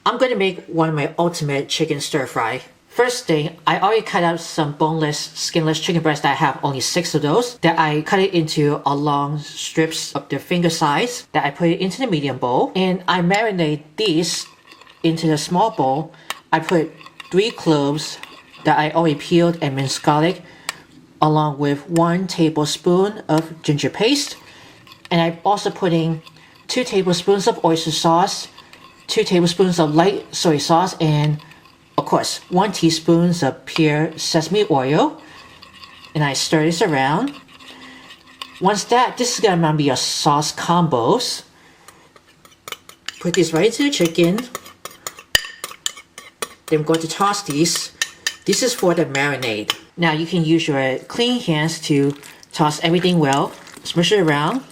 I'm going to make one of my ultimate chicken stir fry. First thing, I already cut out some boneless, skinless chicken breasts that I have only 6 of those. That I cut it into a long strips of the finger size. That I put it into the medium bowl. And I marinate these into the small bowl. I put 3 cloves that I already peeled and minced garlic, along with 1 tablespoon of ginger paste. And I'm also putting 2 tablespoons of oyster sauce, 2 tablespoons of light soy sauce, and of course 1 teaspoon of pure sesame oil. And I stir this around. Once this is gonna be a sauce combos. Put this right into the chicken. Then I'm going to toss these. This is for the marinade. Now you can use your clean hands to toss everything well. Smush it around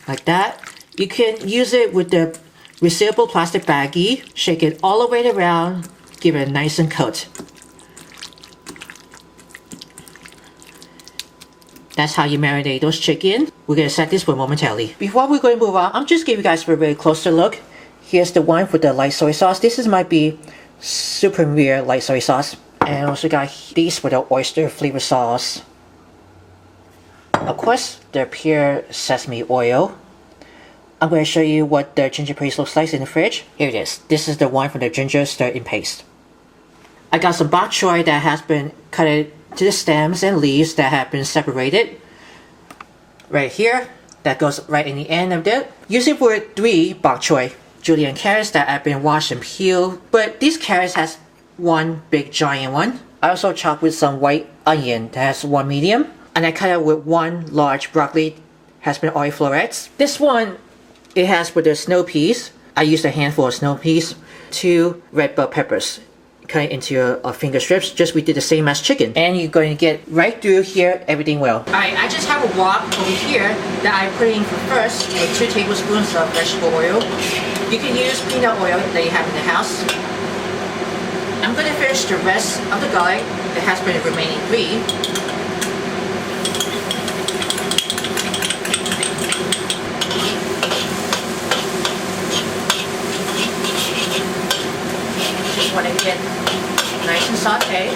like that. You can use it with the resealable plastic baggie. Shake it all the way around. Give it a nice and coat. That's how you marinate those chicken. We're gonna set this for momentarily. Before we're going to move on, I'm just giving you guys a very closer look. Here's the one with the light soy sauce. This might be super rare light soy sauce. And also got these with the oyster flavor sauce. Of course, the pure sesame oil. I'm going to show you what the ginger paste looks like in the fridge. Here it is. This is the one from the ginger stirred in paste. I got some bok choy that has been cut to the stems and leaves that have been separated. Right here. That goes right in the end of it. Using for 3 bok choy. Julienne carrots that have been washed and peeled. But these carrots has 1 big giant one. I also chopped with some white onion that has 1 medium. And I cut it with 1 large broccoli has been oil florets. This one, it has with the snow peas. I used a handful of snow peas. 2 red bell peppers. Cut it into your finger strips. Just we did the same as chicken. And you're going to get right through here everything well. Alright, I just have a wok over here that I put in for first with 2 tablespoons of vegetable oil. You can use peanut oil that you have in the house. I'm going to finish the rest of the garlic that has been the remaining 3. Just want to get nice and sauteed.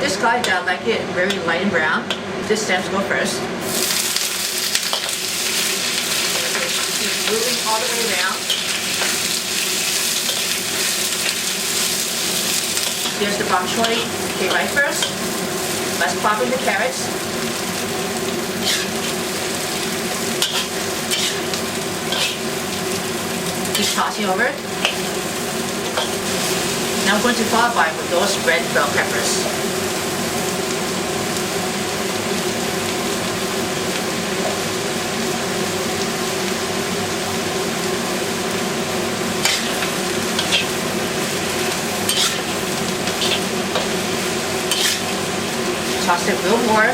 This garlic, I like it very light and brown. This stems go first. Keep moving all the way around. Here's the bok choy. Okay, right first. Let's pop in the carrots. Keep tossing over. Now I'm going to follow by with those red bell peppers. Toss it a little more.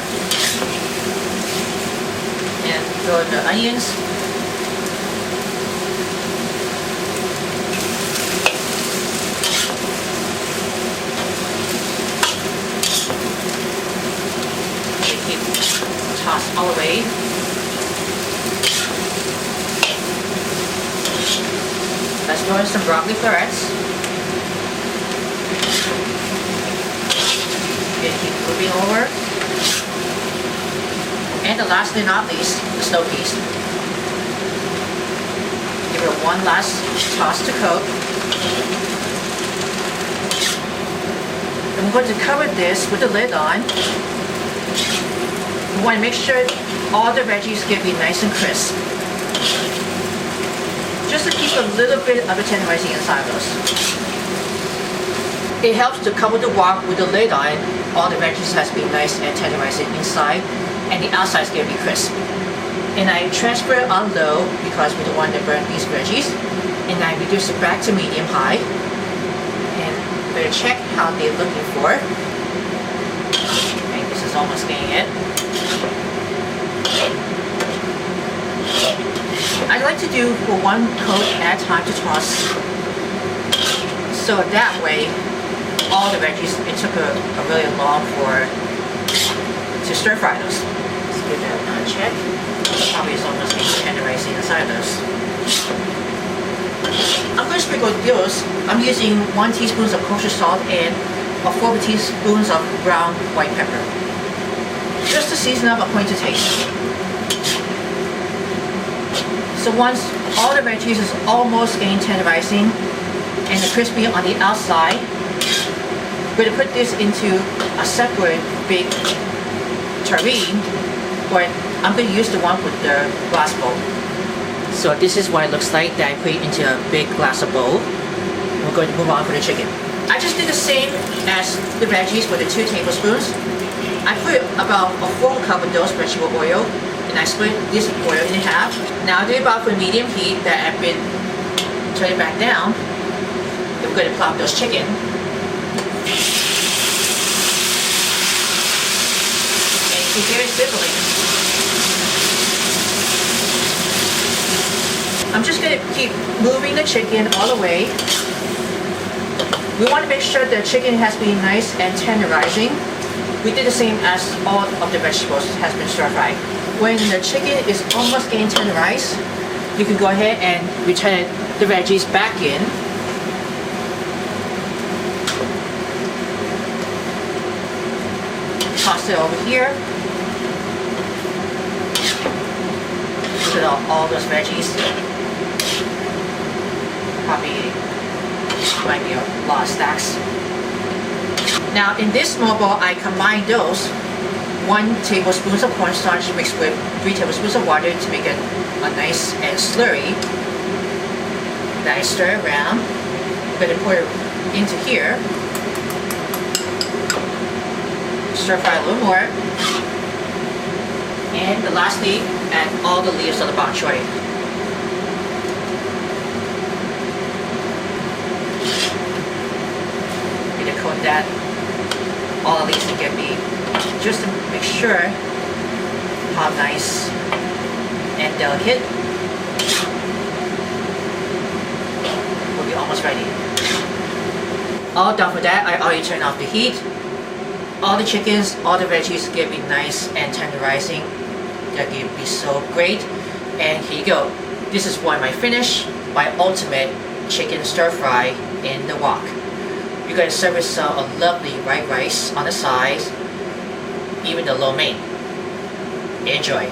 And throw in the onions. Toss all the way. Let's throw in some broccoli florets. And keep moving over. And the last but not least, the snow peas. Give it one last toss to coat. I'm going to cover this with the lid on. You want to make sure all the veggies get be nice and crisp. Just to keep a little bit of the tenderizing inside those. It helps to cover the wok with the lid on. All the veggies has to be nice and tenderizing inside, and the outside is going to be crisp. And I transfer it on low because we don't want to burn these veggies. And I reduce it back to medium high. And I'm going to check how they're looking for. Okay, this is almost getting it. I like to do for 1 coat at a time to toss, so that way all the veggies, it took a really long to stir fry those. Let's give that another check. Probably is almost getting tenderizing inside those. I'm going to sprinkle those. I'm using 1 teaspoon of kosher salt and 4 teaspoons of ground white pepper. Just to season up according to taste. So once all the veggies is almost getting tenderizing and the crispy on the outside, we're going to put this into a separate big tureen, but I'm going to use the one with the glass bowl. So this is what it looks like that I put it into a big glass of bowl. We're going to move on for the chicken. I just did the same as the veggies with the 2 tablespoons. I put about a 4 cup of those vegetable oil, and I split this oil in half. Now I do it about for medium heat that I've been turning back down. Then we're going to plop those chicken. And you hear it sizzling. I'm just going to keep moving the chicken all the way. We want to make sure the chicken has been nice and tenderizing. We did the same as all of the vegetables has been stir fried. When the chicken is almost getting tenderized, you can go ahead and return the veggies back in. Toss it over here. Put all those veggies. Probably might be a lot of stacks. Now in this small bowl, I combine those 1 tablespoon of cornstarch mixed with 3 tablespoons of water to make it a nice and slurry. Then I stir around. I'm going to pour it into here. Stir fry a little more. And lastly, add all the leaves of the bok choy. Coat that all of these can be, just to make sure how nice and delicate. We'll be almost ready. All done for that. I already turned off the heat. All the chickens, all the veggies get be nice and tenderizing. That can be so great. And here you go. This is my finish, my ultimate chicken stir fry in the wok. You're going to serve yourself a lovely white rice on the side, even the lo mein. Enjoy.